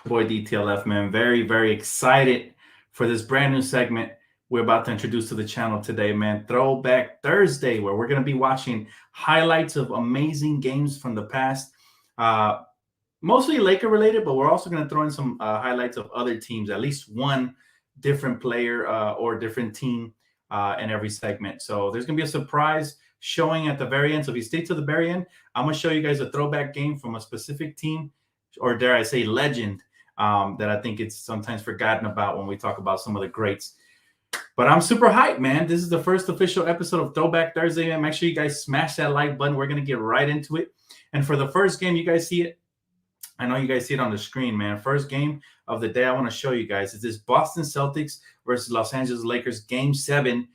Boy, Dtlf, man. Very, very excited for this brand new segment we're about to introduce to the channel today, man. Throwback Thursday, where we're going to be watching highlights of amazing games from the past. Mostly Laker related, but we're also going to throw in some highlights of other teams, at least one different player or different team in every segment. So there's going to be a surprise showing at the very end. So if you stay to the very end, I'm going to show you guys a throwback game from a specific team, or dare I say legend, that I think it's sometimes forgotten about when we talk about some of the greats. But I'm super hyped, man. This is the first official episode of Throwback Thursday, man. Make sure you guys smash that like button. We're going to get right into it. And for the first game, you guys see it. I know you guys see it on the screen, man. First game of the day I want to show you guys is this Boston Celtics versus Los Angeles Lakers Game 7 in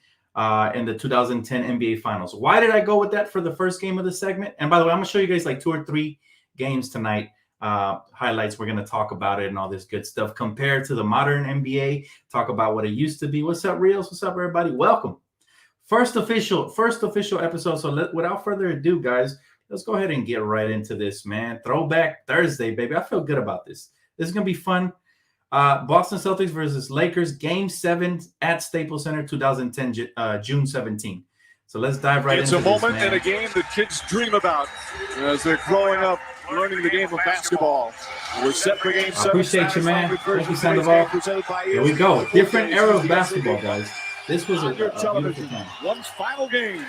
the 2010 NBA Finals. Why did I go with that for the first game of the segment? And by the way, I'm going to show you guys like 2 or 3 games tonight. Highlights. We're going to talk about it and all this good stuff compared to the modern NBA. Talk about what it used to be. What's up, Rios? What's up, everybody? Welcome. First official episode. So without further ado, guys, let's go ahead and get right into this, man. Throwback Thursday, baby. I feel good about this. This is going to be fun. Boston Celtics versus Lakers, Game 7 at Staples Center, 2010, June 17. So let's dive right into this, man. It's a moment in a game that kids dream about as they're growing up, learning the game of basketball. We're set for Game 7. I appreciate you, man. Thank you, Sandoval. Here we go. Different era of basketball, guys. This was a beautiful time. One's final game.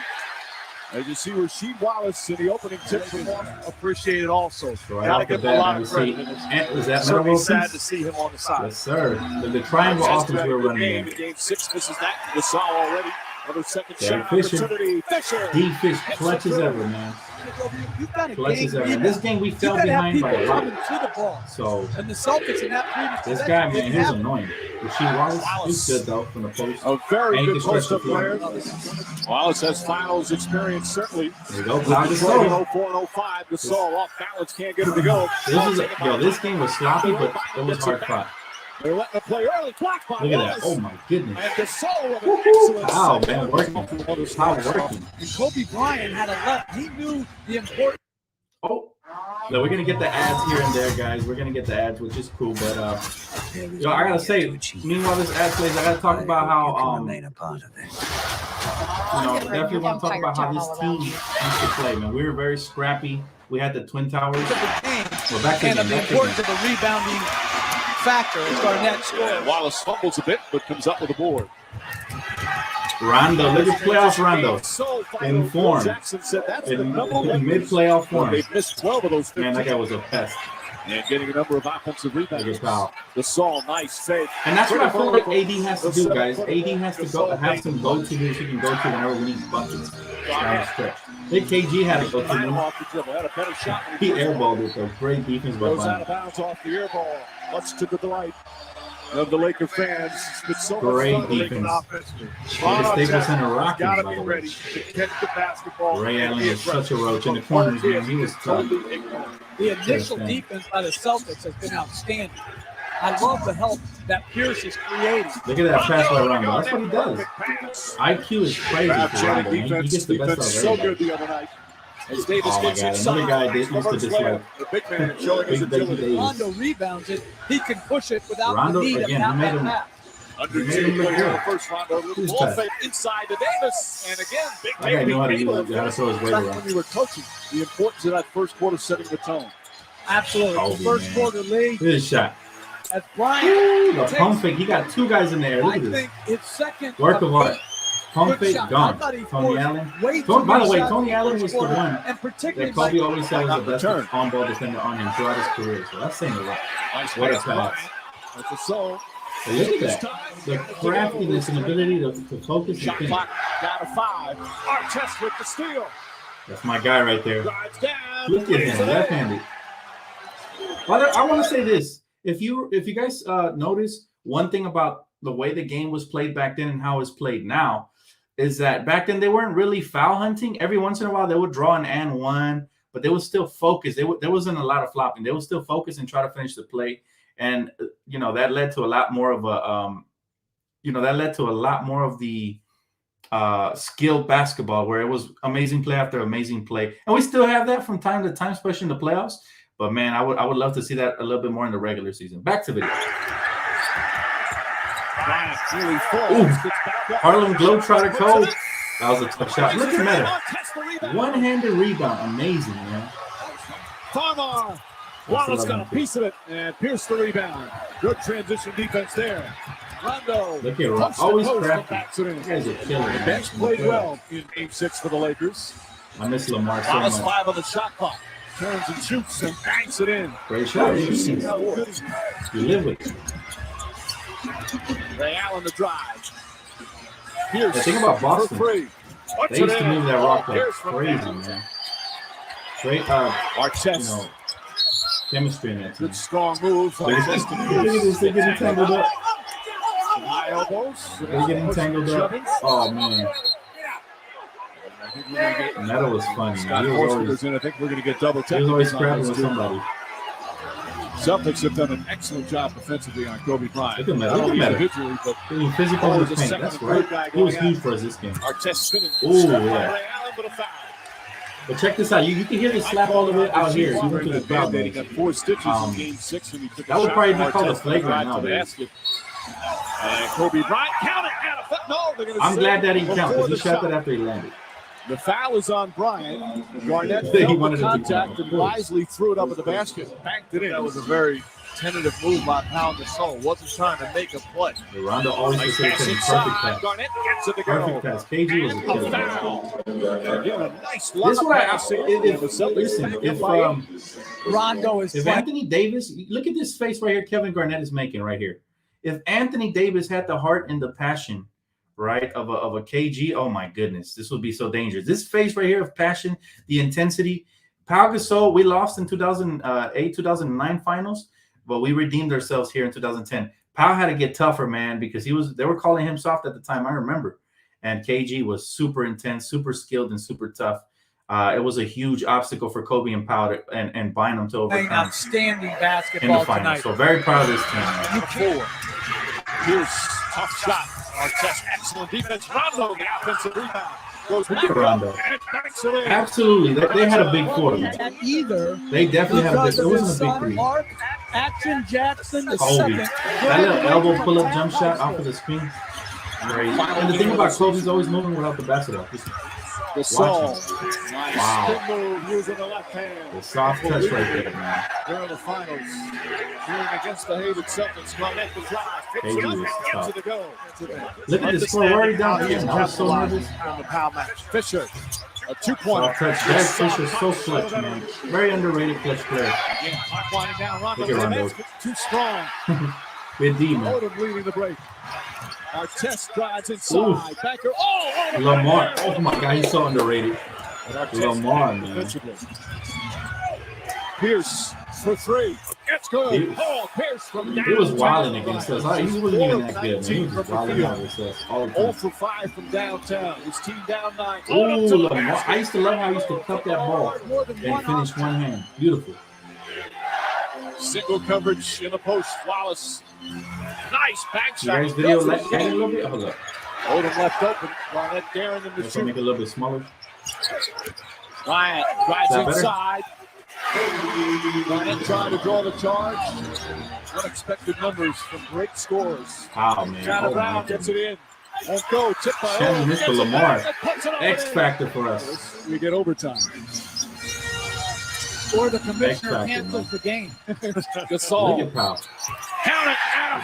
As you see Rasheed Wallace in the opening tip from one, appreciate it also. Gotta give him a lot of credit. Is that certainly sad to see him on the side. Yes, sir. The triangle offense we're running in. Game 6 misses that. The saw already. Another second shot Fisher. opportunity. Fisher. D-Fish clutch as ever, man. Clutch as ever. This game we fell behind by a lot. So and the Celtics in that previous this guy, man, he's annoying. Rasheed Wallace, he's good though from the post. A very good post-up player. Wallace has finals experience, certainly. There you go. Block the 04 and 05. The Saul off balance, can't get it to go. This game was sloppy, but it was hard fought. They're letting it play early. Clock by Look at that. Oh, my goodness. And the Saul of an excellent wow, man, working. How working. And Kobe Bryant had a left. He knew the importance. Oh. So we're going to get the ads here and there, guys. We're going to get the ads, which is cool. But, I got to say, meanwhile this ad plays, I got to talk about how, definitely want to talk about how this team used to play, man. We were very scrappy. We had the Twin Towers. We're back and the importance of the rebounding factor is Garnett scored. Wallace fumbles a bit, but comes up with a board. Rondo, look at playoff Rondo in form, in mid-playoff form. They missed 12 of those 15. Man, that guy was a pest. And getting a number of offensive rebounds. The Saul, nice save. And that's what I feel like AD has to do, guys. AD has to go have some go-to moves he can go to whenever we need buckets down the stretch. I think KG had a go-to move. He airballed it, though. Great defense by Goes out of bounds off the airball. Much to the delight of the Laker fans. It's so great defense. The Staples Center Rockets, got to be ready to catch the basketball. Ray Allen was such a roach in the corners, man. He was tough. The initial defense by the Celtics has been outstanding. I love the help that Pierce is creating. Look at that pass by Rondo. That's what he does. IQ is crazy for Rondo. He gets the best of so good the other night. As Davis gets inside, another guy used to dislike. The big man showing his agility. Rondo rebounds it. He can push it without Rondo, the need again, of that pass. Under the first Rondo, ball fake inside to Davis, and again, big man. I know how to use it. How to throw his weight around. When you were coaching, the importance of that first quarter setting the tone. Absolutely. The first quarter lead. Good shot. As Bryant, the pump fake. He got 2 guys in there. Look at this. I think it's second. Work of art. Pump fake gone. Tony Allen. By the way, Tony Allen was the one that Kobe always said was the best on-ball defender on him throughout his career. So that's saying a lot. What a pass. That's a soul. Look at that. The craftiness and ability to focus. Shot clock down to 5. Artest with the steal. That's my guy right there. Look at him, left-handed. I want to say this. If you guys notice, one thing about the way the game was played back then and how it's played now is that back then they weren't really foul hunting. Every once in a while they would draw an and one, but they would still focus. There wasn't a lot of flopping. They would still focus and try to finish the play. And that led to a lot more of the skilled basketball where it was amazing play after amazing play. And we still have that from time to time, especially in the playoffs. But man, I would love to see that a little bit more in the regular season. Back to video. Harlem Globetrotter Cole. That was a tough shot. Look at Meta. One-handed rebound. Amazing, man. Farmar. Wallace got a piece of it and pierced the rebound. Good transition defense there. Rondo. Look at Rondo. Always crafty. You guys are killing it. Bench played well in Game 6 for the Lakers. I miss Lamar so Wallace much. 5 on the shot clock. Turns and shoots and banks it in. Great shot. You live with it. Ray Allen the drive. The thing about Boston, they used to move that rock like Here's crazy, man. Great, Artest. Chemistry in that team. Good strong move. Look at this, they're getting tangled up. High elbows. They're getting tangled up. Oh, man. Meta was funny. Scott He Horst was goes in. I think we're going to get double always technicals. scrapping with somebody. Celtics have done an excellent job defensively on Kobe Bryant. Look at Meta. Not Look only at Meta. individually, but Being physical in the paint. That's right. He was huge for us this game. Artest spinning. Ooh, yeah. Ray Allen, but a foul. But check this out. You can hear the slap all the way out here. You look at the crowd. He got 4 stitches in Game 6 when he took That would probably be called a Artest flagrant to the nowadays. basket. And Kobe Bryant counted. No, they're going to I'm glad that he before counted because he the shot that shot. after he landed. The foul is on Bryant. Garnett He felt wanted the it to contact count, and wisely threw it up at the basket. Banked it in. That was a very tentative move by Pound Gasol. Wasn't trying to make a play. Rondo always Nice facilitating pass perfect inside. pass. Garnett gets it to Perfect go. pass. KG was a And killer. a foul. Again, a nice This lob what I pass. if Rondo is if playing. Anthony Davis, look at this face right here. Kevin Garnett is making right here. If Anthony Davis had the heart and the passion, right, of a KG, oh my goodness, this would be so dangerous. This face right here of passion, the intensity. Pau Gasol, we lost in 2008, 2009 finals, but we redeemed ourselves here in 2010. Pau had to get tougher, man, because they were calling him soft at the time. I remember. And KG was super intense, super skilled, and super tough. It was a huge obstacle for Kobe and Pau and Bynum to Playing overcome outstanding in the basketball finals. tonight. So very proud of this team, man. Here's tough shot. Artest, excellent defense. Rondo, the offensive rebound. Goes Look at Rondo. and banks it in. Absolutely. They had a big four. At either They definitely had a big. because It of his wasn't a son, big three. Mark Action Jackson the Kobe. second. That little elbow pull-up jump shot off of the screen. Great. And the thing about Kobe's always moving without the basketball. Just Gasol. watch Nice Wow. spin move using the left hand. the soft touch right there, man. They're in the finals. Cheering against the hated Celtics. Garnett the drive. Fits KG it up was and tough. gets it to go. Look at this score. We're already down here. I was so nervous. On the Powell match. Fisher, a 2-pointer. Soft touch. Derek Fisher's so clutch, man. Very underrated clutch player. Again, clock winding down. Rondo. Look at Rondo. Basket, too strong. Good D, man. Odom leading the break. Artest drives inside. Backer. Oh, Odom Lamar. right there. Oh my God, he's so underrated. And Artest Lamar, man. defensively. Pierce for 3. It's good. He- Oh, Pierce from downtown. He was wilding against us. He wasn't even that good, man. He 19 was from just the wilding field. out with us all the 0 time. for 5 from downtown. His team down 9. Ooh, Odom to the Lamar. basket. I used to love how he used to cup that ball and finish one hand. Beautiful. Single coverage in the post. Wallace. Nice back You shot. guys video let a little bit? Hold up. Odom left open. Garnett daring him to If I make shoot. it a little bit smaller. Bryant drives Is that better? inside. Garnett trying to draw the charge. Unexpected numbers from great scores. Oh, man. John Oh, my Brown gets goodness. it in. Won't go. Tip by Shannon Odom. missed for Gets it Lamar. back and puts it up X and in. factor for us. We get overtime. Or the commissioner X-Factor, cancels the game. Gasol. Look at Powell. Count it out.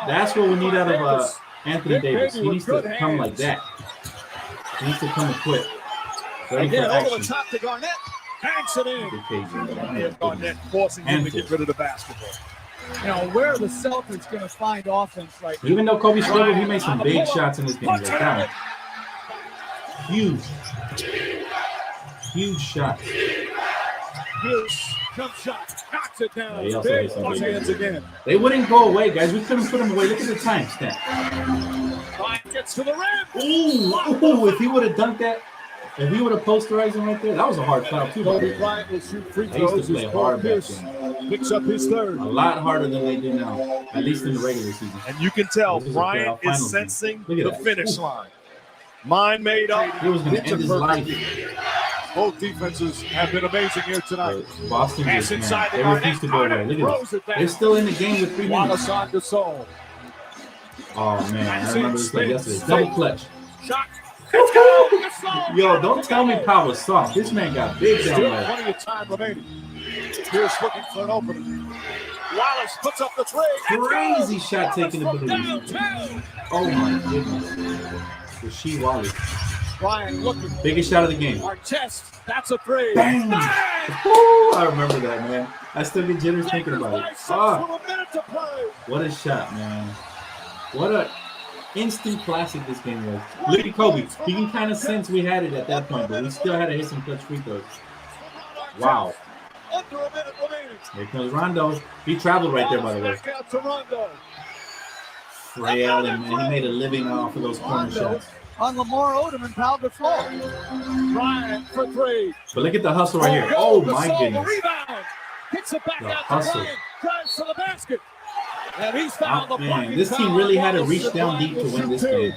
That's what we need out of Anthony Big Davis. baby He with needs good to come like hands. that. He needs to come equipped. Ready for Again, over the action. top to Garnett. Banks it in. Good KG. Here's Garnett forcing him to get rid of the basketball. You know, where are the Celtics going to find offense right now? Even though Kobe struggled, he made some big shots in this game. Like that one. Huge. Huge shot. Pierce, jump shot, knocks it down. Yeah, he also Big hit some plus big hands ones. again. They wouldn't go away, guys. We couldn't put them away. Look at the time stamp. Bryant gets to the rim. Ooh, if he would have dunked that, if he would have posterized him right there, that was a hard foul too. by the Kobe way. Bryant will shoot free They used to throws. play as hard back Pierce then. picks up his third. A lot harder than they do now, at least in the regular season. And you can tell This is a Bryant playoff finals is sensing game. Look the at that. finish line. Mind made up. He was going to end his life. Both defenses have been amazing here tonight. Boston Pass just, inside man, the they refuse to go away. Look at this. They're still in the game with 3 minutes. Wallace on Gasol. Oh, man. I remember this like yesterday. Double clutch. Shot. Let's go. Yo, don't tell me Powell was soft. This man got big down Still there. plenty of time remaining. Pierce looking for an opening. Wallace puts up the three. Crazy shot taken into the lead. Oh, my goodness. Rasheed Wallace. Ryan looking. Biggest shot of the game. Our chest. That's a three. Bang. Woo, I remember that, man. I still get jitters thinking about it. Oh, what a shot, man. What a instant classic this game was. Look at Kobe. You can kind of sense we had it at that point, but we still had to hit some clutch free throws. Wow. Under a minute remaining. Here comes Rondo. He traveled right there, by the way. Back out to Rondo. Ray Allen, man, he made a living off of those corner shots. On Lamar Odom and Pau Gasol. Ryan for three. But look at the hustle right here. Oh, my goodness. Rebound. Hits it back The out hustle. to Ryan. Drives to the basket. And he's found the Man, this team really had to reach down deep to win this game.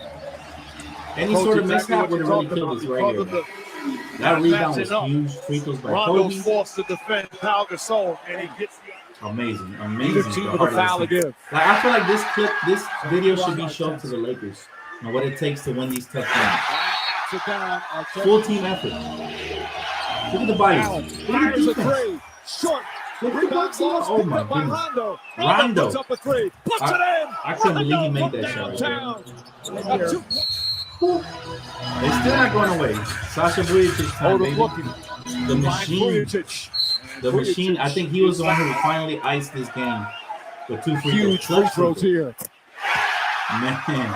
Any sort of mishap would have really killed us right here. That rebound was huge. Free throws by Rondo's Kobe. forced to defend Pau Gasol, and he gets Amazing, the amazing. team The with a heart of foul this team. again. Like, I feel like this video should be shown to the Lakers and what it takes to win these tough games. Full team effort. Look at the bodies. Look at the Fires a defense. three. Short. Look at the box. Oh my goodness. Rondo. Rondo. Puts up a three. Puts it in. I couldn't believe he made that shot right there. They're still not going away. Sasha Vujacic time, baby. The machine. The machine. I think he was the one who finally iced this game with 2 free throws. Huge free throws here. Man,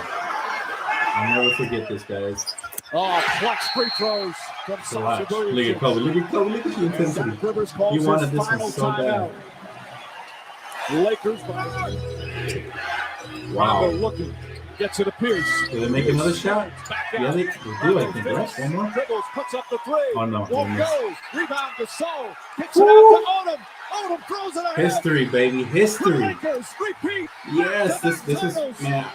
I'll never forget this, guys. Oh, clutch free throws from Sasha Look Vujacic. at Kobe. Look at Kobe. Look at the intensity. Zach Rivers calls You wanted his this final one so bad. timeout. Lakers by Rondo Wow. looking. Gets it to Pierce. Do they make another shot? Yeah, they do, I think, right? One more? Dribbles, puts up the three. Oh, no. Won't go. Rebound to Gasol. Kicks it out to Odom. Odom throws it ahead. History, baby. The History. Lakers repeat. Yes, this is, man.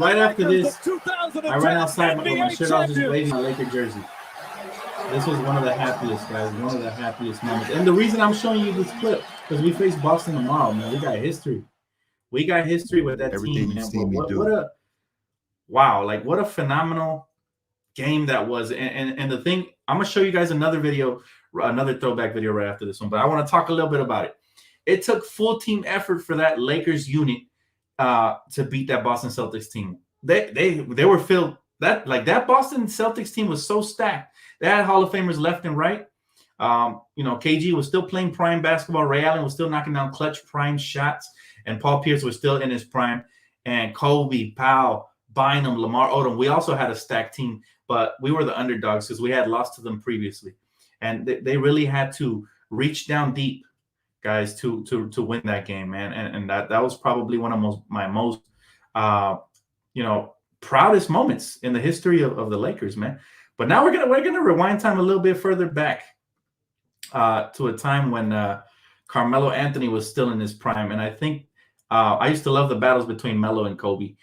Right after this, I ran outside with my shirt off, just waving my Laker jersey. This was one of the happiest, guys. One of the happiest moments. And the reason I'm showing you this clip, because we face Boston tomorrow, man. We got history. We got history with that Everything team, you've man. seen me do. What a wow, like what a phenomenal game that was. And the thing, I'm gonna show you guys another video, another throwback video right after this one, but I want to talk a little bit about it. It took full team effort for that Lakers unit to beat that Boston Celtics team. They were filled that Boston Celtics team was so stacked. They had Hall of Famers left and right. KG was still playing prime basketball. Ray Allen was still knocking down clutch prime shots, and Paul Pierce was still in his prime. And Kobe, Powell, Bynum, Lamar Odom. We also had a stacked team, but we were the underdogs because we had lost to them previously, and they really had to reach down deep, guys, to win that game, man. And that was probably one of my most proudest moments in the history of the Lakers, man. But now we're gonna rewind time a little bit further back to a time when Carmelo Anthony was still in his prime, and I think I used to love the battles between Melo and Kobe.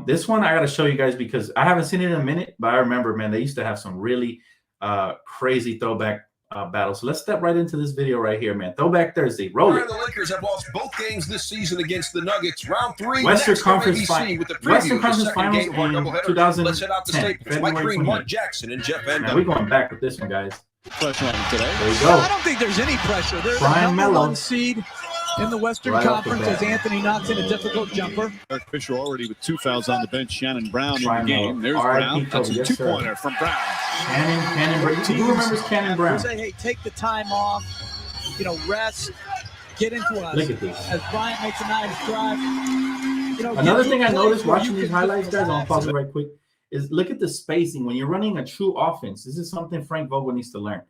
This one I got to show you guys because I haven't seen it in a minute, but I remember, man, they used to have some really crazy throwback battles. So let's step right into this video right here, man. Throwback Thursday. Roll it. The Lakers have lost both games this season against the Nuggets. Round 3. Western Conference Finals. With the Western preview of Conference the second Finals game of our in doubleheader. 2010. Let's head out to Staples. Mike February Green, 28th. Mark Jackson, and Jeff Van Man, we're going back with this one, guys. Pressure on him today. There you I go. don't think there's any pressure. They're Brian the number Melo. 1 seed in the Western Right off the Conference bat. as Anthony knocks in a difficult jumper. Eric Fisher already with 2 fouls on the bench. Shannon Brown in the Brian game. Melo. There's R.I.P. Brown. That's a Yes, sir. 2-pointer from Brown. Cannon Brown. Who remembers Cannon Brown? Say, hey, take the time off, rest, get into us. Look at this. As Bryant makes a nice drive. Another get thing to I a place noticed where watching you these can highlights, guys, I'll relax. pause it right quick, is look at the spacing. When you're running a true offense, this is something Frank Vogel needs to learn.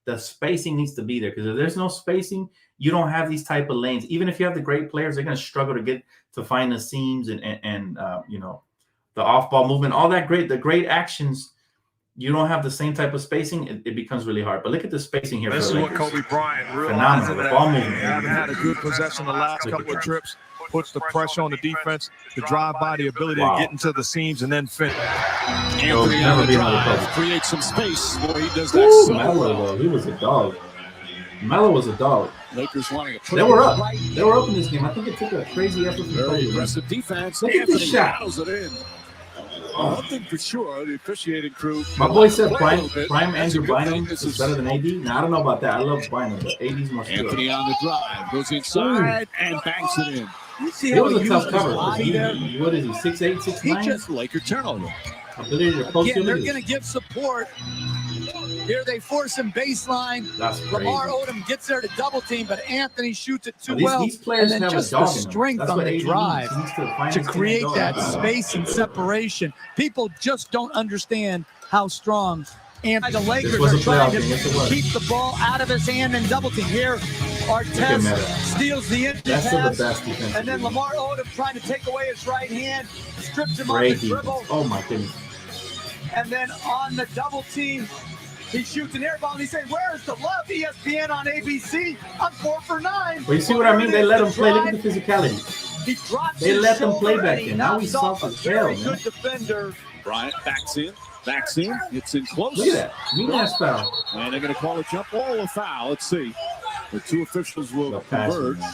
The spacing needs to be there because if there's no spacing, you don't have these type of lanes. Even if you have the great players, they're going to struggle to find the seams and the off-ball movement, all that the great actions. You don't have the same type of spacing, it becomes really hard. But look at the spacing here. This for is the what Lakers. Kobe Bryant realized. Phenomenal. The ball movement. They haven't had a good possession the last Look at couple of that. trips. puts the pressure on the defense, the drive by, the ability to get into the seams and then finish. Anthony on the drive creates some space. Boy, he does that Ooh, so Melo, well. though, he was a dog. Melo was a dog. Lakers wanting to put They were it up. right. They were up in this game. I think it took a crazy effort from Very Kobe. aggressive defense. Look at this Anthony shot. rattles it in. One thing for sure, the officiating crew. My boy said play a prime little bit. That's Andrew a good thing. Bynum is better than AD. Now, I don't know about that. I love Bynum, but AD's more skilled. Anthony on the drive, goes inside and banks it in. You see It how was he a tough used his cover. body there? What is he, 6'8", 6'9"? He just Laker turnover. Ability to post Again, they're him. going to give support. Here they force him baseline. That's crazy. Lamar Odom gets there to double team, but Anthony shoots it too These well. players and then have just a dog the in them. strength That's on what the AD drive needs. He needs to find to his create dog. that space and separation. People just don't understand how strong and the Lakers was are a trying playoff to game. Yes, it was. keep the ball out of his hand and double team. Here, Artest Meta. steals the entry That's still pass, the best defense. and then Lamar Odom trying to take away his right hand, strips him Great off the defense. dribble, Oh, my goodness. and then on the double team, he shoots an air ball, and he says, "Where's the love?" ESPN on ABC. I'm 4 for 9. But you see what I mean? They let him play. Look at the physicality. He drops They his let them play shoulder, back and he then. Now knocks he's off soft a as very hell, man. good defender. Bryant backs in. It's in close. Look at that. Mean-ass foul. And they're going to call a jump ball a foul. Let's see. The two officials will The pass, converge. man.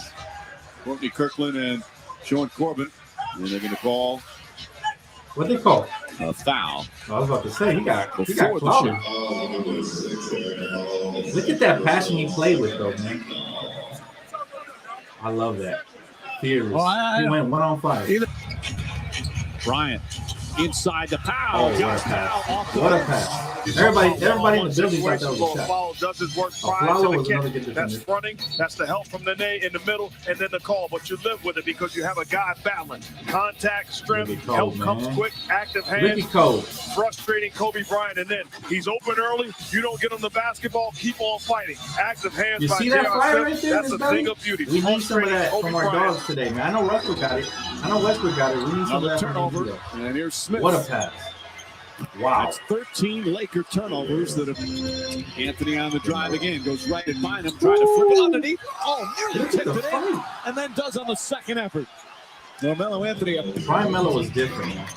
Courtney Kirkland and Sean Corbin. And they're going to call What they call? a foul. I was about to say, he got Before the clouded. Look at that passion he played with, though, man. I love that. Fearless. Oh, He went 1-on-5. Bryant inside the foul. Oh, Got foul off the What a bench. pass. Everybody in the building thought that was a shot. Foul does his work Flalo prior to was the another catch. good That's defender. fronting. That's the help from the knee in the middle, and then the call. But you live with it because you have a guy balance. Contact, strength, Ricky Cole, help comes man. quick, active Ricky hands. Cole. Frustrating Kobe Bryant, and then he's open early. You don't get him the basketball, keep on fighting. Active hands You by see that J.R. fire Smith. right there? That's in a his thing belly? of beauty. We need some of that Kobe from our Bryant. dogs today, man. I know Russell got it. I know Westbrook got it. We need some of Another that from him turnover. today. And here's Smith. What a pass. Wow. That's 13 Laker turnovers that have. Anthony on the drive again. Goes right at Bynum. Trying to flip it underneath. Oh, nearly Look at tipped the it in. fight. And then does on the second effort. Melo Anthony. Prime Melo was different, man.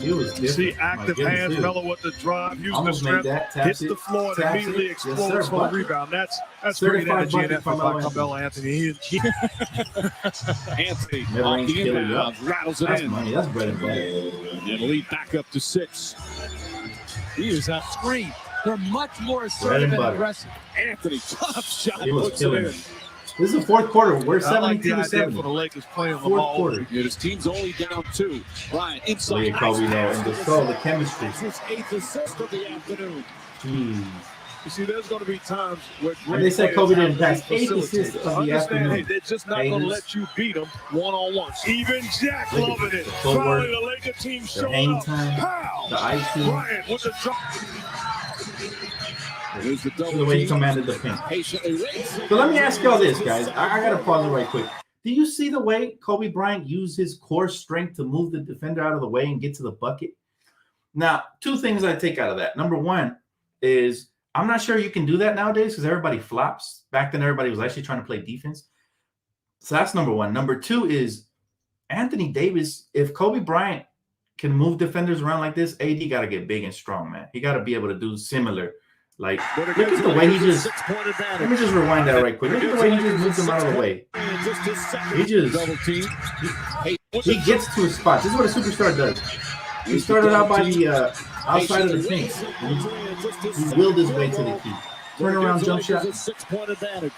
He was different. See My active goodness, hands, dude. Melo with the drive, using the Almost made strength, that. Taps hits it. the floor and Taps immediately it. Yes, explodes sir, for a bucket. rebound. That's great Certified energy and bucket effort from by Melo Carmelo Anthony. Anthony Mid-range off the killer, inbound. Rattles it That's in. money. That's bread and butter. And lead back up to 6. He is that screen. They're much more Bread assertive and and butter. aggressive. Anthony, tough shot. He was Puts it killing in. it. This is the fourth quarter. We're I like 72 the to idea 70. for the Lakers playing Fourth Lamar quarter. Yeah, his team's only down 2. Bryant inside. Look at Kobe though, and the soul, the chemistry. That's his 8th assist of the afternoon. Jeez. You see, there's going to be times where And they said Kobe didn't pass 8 facilitate. assists of the Understand, afternoon. hey, they're just not going to Haters. let you beat them one-on-one. Even Jack Look at loving it. the footwork, Finally, the Laker team The showing hang up. time, Pow! the IQ, Bryant with the drop. There's the the double way he team. commanded the paint. Patiently racing. So let me ask y'all this, guys. I got to pause it right quick. Do you see the way Kobe Bryant used his core strength to move the defender out of the way and get to the bucket? Now, 2 things I take out of that. Number 1 is I'm not sure you can do that nowadays because everybody flops. Back then, everybody was actually trying to play defense. So that's number 1. Number 2 is Anthony Davis. If Kobe Bryant can move defenders around like this, AD got to get big and strong, man. He got to be able to do similar. Like, look at the way he just. Let me just rewind that right quick. Look at the way he just moves them out of the way. He just. Double team. He gets to his spot. This is what a superstar does. He started out by the outside of the paint. He willed his way to the key. Turnaround jump shot. 6-point advantage.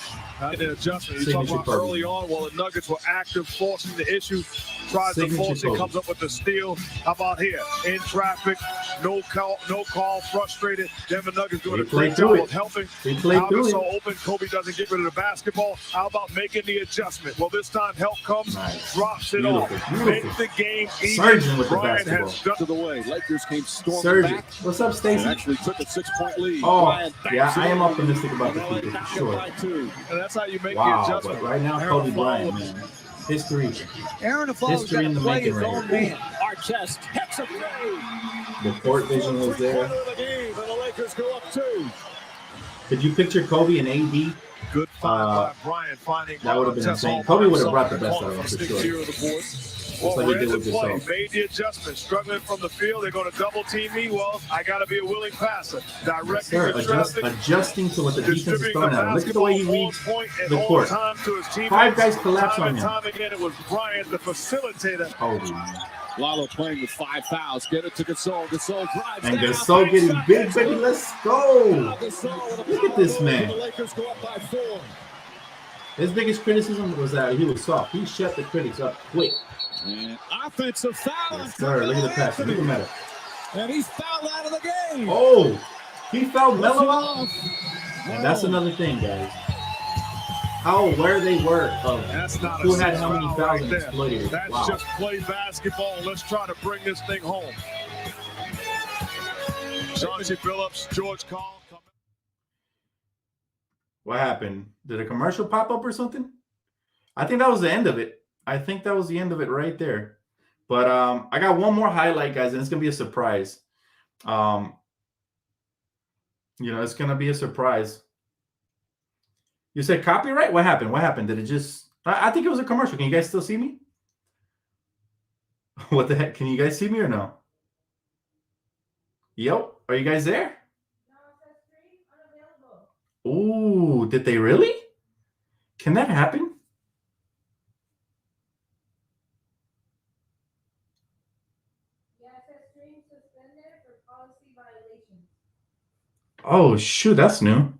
The adjustment. You Signature talk about Kobe. early on while the Nuggets were active, forcing the issue, tries to Signature force it, Kobe. comes up with the steal. How about here? In traffic, no call, frustrated. Denver Nuggets doing He a played great through job it. of helping. He played Now through it's it. so open, Kobe doesn't get rid of the basketball. How about making the adjustment? Well, this time help comes, Nice. drops it Beautiful, off, beautiful. make the game even. Surging with the Bryant basketball. has done To the way. Lakers came storming Surgeon. back. What's up, And Stacey? actually took a 6-point lead. Oh, Bryant yeah, banks I it am in. optimistic about the Melo future, knocked for it sure. by 2. And that's how you make the Wow, adjustment. but right now, Kobe Bryant, man. History. Aaron Aflalo's History got in to the play making his right own here. man. Artest hits a three. The court vision was there. Three-quarter of the game, and the Lakers go up 2. Could you picture Kobe and AD? Good find by Bryant finding That would have been insane. Kobe would have brought the best out of him for sure. Well, like we're he did in the with play. Gasol. Made the adjustment. Struggling from the field. They're going to double team me. Well, I got to be a willing passer. Directing Sir, the traffic. adjusting to what the defense is Distributing throwing the at him. Look at the way he basketball reads on point and the on court. time to his teammates. 5 guys collapse Time on and him. time again, it was Bryant, the facilitator. Kobe, man. Lalo playing with 5 fouls. Get it to Gasol. Gasol drives And down. Gasol getting big, baby. Let's go. Gasol with a Look at this foul. man. The Lakers go up by 4. His biggest criticism was that he was soft. He shut the critics up quick. And offensive foul. Yes, sir. Look at the pass. Look at Melo. And he's fouled out of the game. Oh, he fouled Melo out. Off. And that's another thing, guys. How aware they were of That's not who a had six how many foul fouls right and there. exploited it. That's Wow. just play basketball. Let's try to bring this thing home. Chauncey Billups, George Call. What happened? Did a commercial pop up or something? I think that was the end of it. I think that was the end of it right there. But I got one more highlight, guys, and it's gonna be a surprise. It's gonna be a surprise. You said copyright? What happened? What happened? Did it just? I think it was a commercial. Can you guys still see me? What the heck? Can you guys see me or no? Yep. Are you guys there? Ooh, did they really? Can that happen? Oh shoot, that's new.